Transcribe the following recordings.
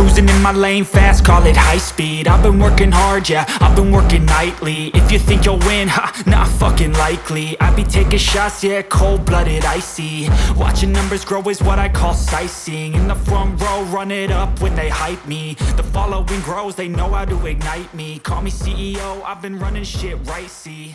Cruising in my lane fast, call it high speed. I've been working hard, yeah, I've been working nightly. If you think you'll win, ha, not fucking likely. I be taking shots, yeah, cold-blooded, icy. Watching numbers grow is what I call sightseeing. In the front row, run it up when they hype me. The following grows, they know how to ignite me. Call me CEO, I've been running shit right, see.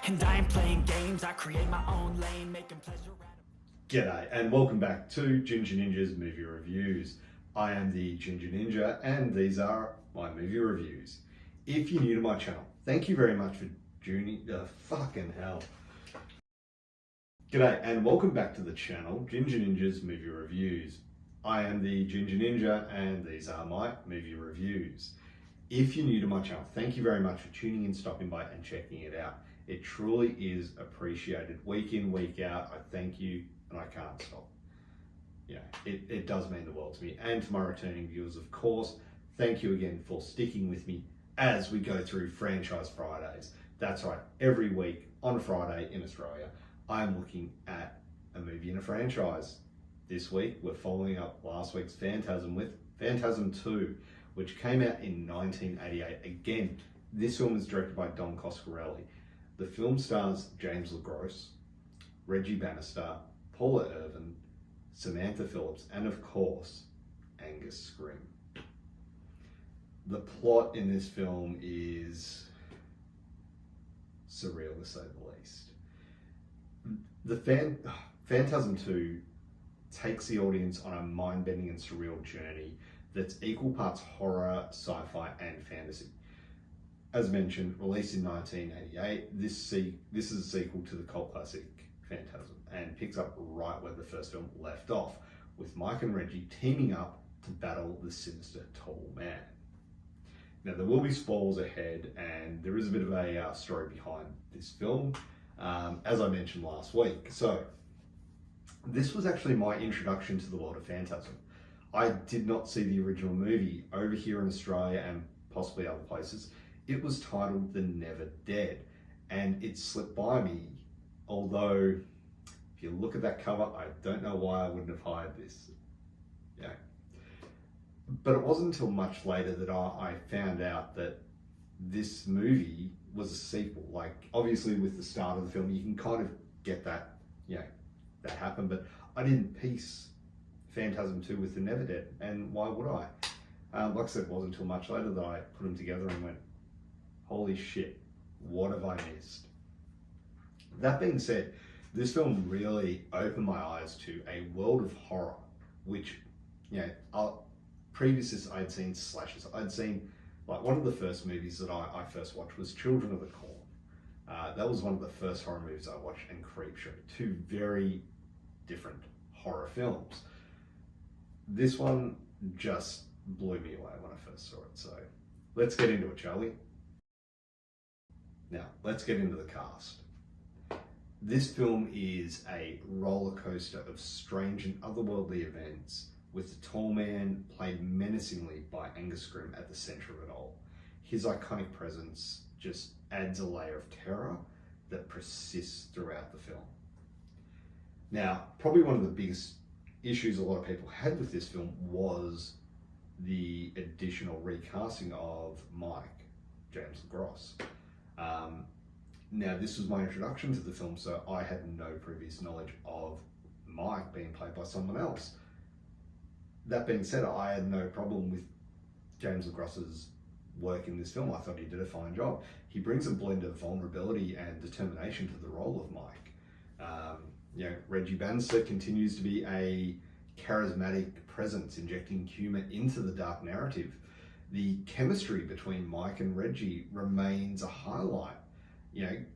And I ain't playing games, I create my own lane, making pleasure out of... G'day and welcome back to Ginger Ninja's Movie Reviews. I am the Ginger Ninja and these are my movie reviews. If you're new to my channel, thank you very much for tuning... fucking hell. G'day and welcome back to the channel, Ginger Ninja's Movie Reviews. I am the Ginger Ninja and these are my movie reviews. If you're new to my channel, thank you very much for tuning in, stopping by and checking it out. It truly is appreciated. Week in, week out, I thank you and I can't stop. Yeah, it does mean the world to me. And to my returning viewers, of course, thank you again for sticking with me as we go through Franchise Fridays. That's right, every week on Friday in Australia, I'm looking at a movie in a franchise. This week, we're following up last week's Phantasm with Phantasm 2, which came out in 1988. Again, this film is directed by Doncoscarelli. The film stars Jameslegros, Reggie Bannister, Paulairvine, Samanthaphillips, and of course, angusscrimm. The plot in this film is surreal, to say the least. The Phantasm 2 takes the audience on a mind-bending and surreal journey that's equal parts horror, sci-fi, and fantasy. As mentioned, released in 1988, this is a sequel to the cult classic Phantasm and picks up right where the first film left off, with Mike and Reggie teaming up to battle the sinister tallman. Now, there will be spoilers ahead, and there is a bit of a story behind this film, as I mentioned last week. So, this was actually my introduction to the world of Phantasm. I did not see the original movie over here in Australia and possibly other places. It was titled The Never Dead, and it slipped by me. Although, if you look at that cover, I don't know why I wouldn't have hired this. Yeah. But it wasn't until much later that I found out that this movie was a sequel. Like, obviously with the start of the film, you can kind of get that, that happened, but I didn't piece Phantasm 2 with The Never Dead, and why would I? Like I said, it wasn't until much later that I put them together and went, holy shit, what have I missed? That being said, this film really opened my eyes to a world of horror, which, previous I'd seen slashes. I'd seen, like, one of the first movies that I first watched was Children of the Corn. That was one of the first horror movies I watched, and Creepshow, two very different horror films. This one just blew me away when I first saw it. So let's get into it, Charlie. Now, let's get into the cast. This film is a roller coaster of strange and otherworldly events, with the tallman played menacingly by angusscrimm at the center of it all. His iconic presence just adds a layer of terror that persists throughout the film. Now, probably one of the biggest issues a lot of people had with this film was the additional recasting of Mike, Jameslegros. Now, this was my introduction to the film, so I had no previous knowledge of Mike being played by someone else. That being said, I had no problem with Jameslegros's work in this film. I thought he did a fine job. He brings a blend of vulnerability and determination to the role of Mike. Reggie Bannister continues to be a charismatic presence, injecting humor into the dark narrative. The chemistry between Mike and Reggie remains a highlight,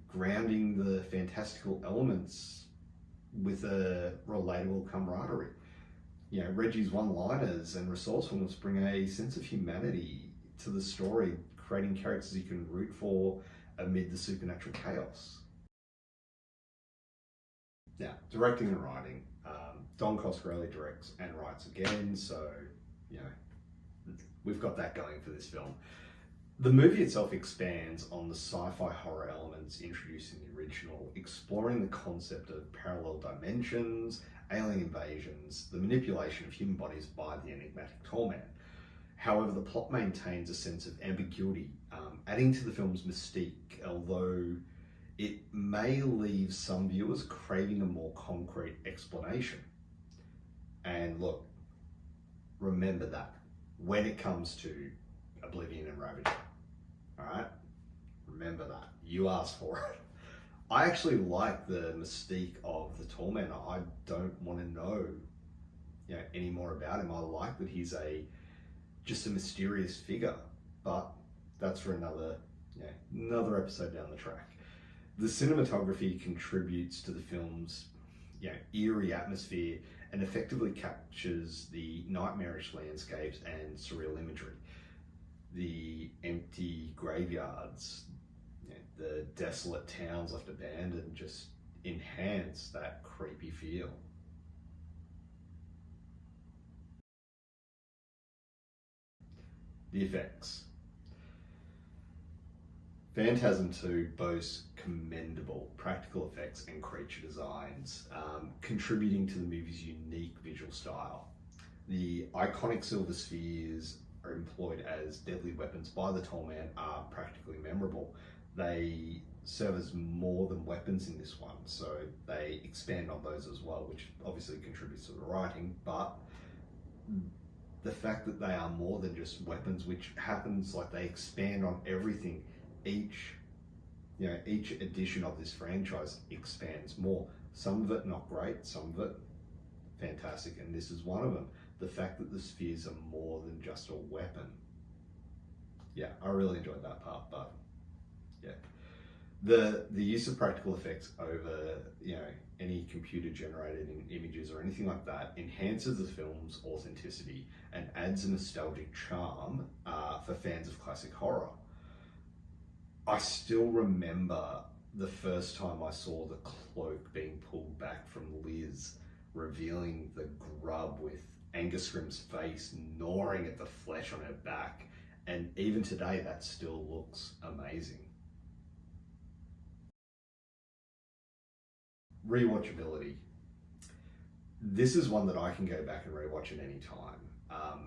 grounding the fantastical elements with a relatable camaraderie. Reggie's one-liners and resourcefulness bring a sense of humanity to the story, creating characters you can root for amid the supernatural chaos. Now, directing and writing. Doncoscarelli directs and writes again, so, we've got that going for this film. The movie itself expands on the sci-fi horror elements introduced in the original, exploring the concept of parallel dimensions, alien invasions, the manipulation of human bodies by the enigmatic tallman. However, the plot maintains a sense of ambiguity, adding to the film's mystique, although it may leave some viewers craving a more concrete explanation. And look, remember that when it comes to Oblivion and Ravager, all right? Remember that. You asked for it. I actually like the mystique of the tallman. I don't want to know, any more about him. I like that he's just a mysterious figure, but that's for another episode down the track. The cinematography contributes to the film's eerie atmosphere and effectively captures the nightmarish landscapes and surreal imagery. The empty graveyards, the desolate towns left abandoned just enhance that creepy feel. The effects. Phantasm 2 boasts commendable practical effects and creature designs, contributing to the movie's unique visual style. The iconic silver spheres are employed as deadly weapons by the tallman are practically memorable. They serve as more than weapons in this one, so they expand on those as well, which obviously contributes to the writing, but the fact that they are more than just weapons, which happens, like they expand on everything. Each edition of this franchise expands more. Some of it not great, some of it fantastic, and this is one of them. The fact that the spheres are more than just a weapon. Yeah, I really enjoyed that part, but yeah. The use of practical effects over, any computer generated images or anything like that enhances the film's authenticity and adds a nostalgic charm for fans of classic horror. I still remember the first time I saw the cloak being pulled back from Liz, revealing the grub with angusscrimm's face gnawing at the flesh on her back, and even today that still looks amazing. Rewatchability. This is one that I can go back and rewatch at any time.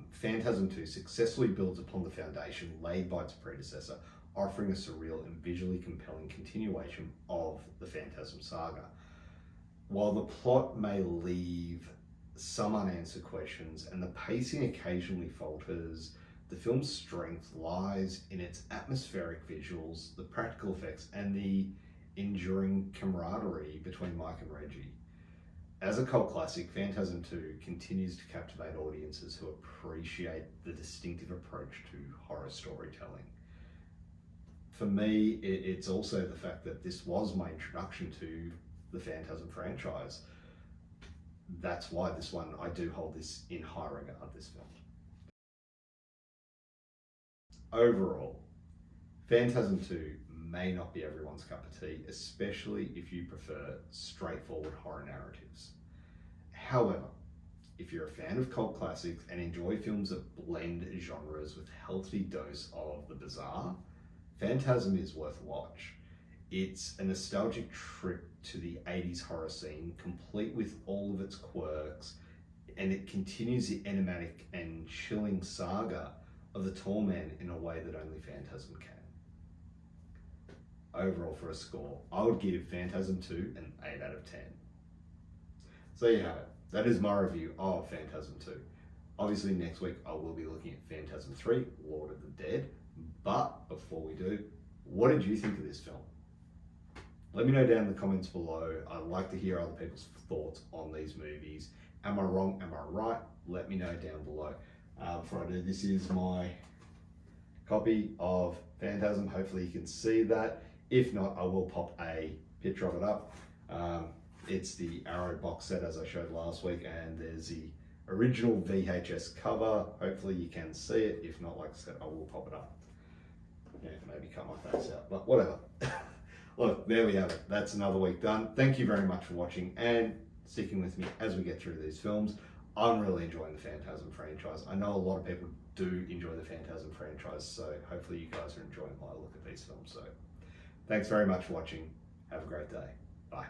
Phantasm 2 successfully builds upon the foundation laid by its predecessor, offering a surreal and visually compelling continuation of the Phantasm saga. While the plot may leave some unanswered questions and the pacing occasionally falters, the film's strength lies in its atmospheric visuals, the practical effects, and the enduring camaraderie between Mike and Reggie. As a cult classic, Phantasm 2 continues to captivate audiences who appreciate the distinctive approach to horror storytelling. For me, it's also the fact that this was my introduction to the Phantasm franchise. That's why this one, I do hold this in high regard, this film. Overall, Phantasm 2 may not be everyone's cup of tea, especially if you prefer straightforward horror narratives. However, if you're a fan of cult classics and enjoy films that blend genres with a healthy dose of the bizarre, Phantasm is worth a watch. It's a nostalgic trip to the 80s horror scene, complete with all of its quirks, and it continues the enigmatic and chilling saga of the tallman in a way that only Phantasm can. Overall, for a score, I would give Phantasm 2 an 8 out of 10. So you have it. That is my review of Phantasm 2. Obviously, next week I will be looking at Phantasm 3, Lord of the Dead. But before we do, what did you think of this film? Let me know down in the comments below. I'd like to hear other people's thoughts on these movies. Am I wrong? Am I right? Let me know down below. Before I do, this is my copy of Phantasm. Hopefully you can see that. If not, I will pop a picture of it up. It's the Arrow box set as I showed last week, and there's the original VHS cover. Hopefully you can see it. If not, like I said, I will pop it up. Yeah, maybe cut my face out, but whatever. Look, there we have it. That's another week done. Thank you very much for watching and sticking with me as we get through these films. I'm really enjoying the Phantasm franchise. I know a lot of people do enjoy the Phantasm franchise, so hopefully you guys are enjoying my look at these films. So thanks very much for watching. Have a great day. Bye.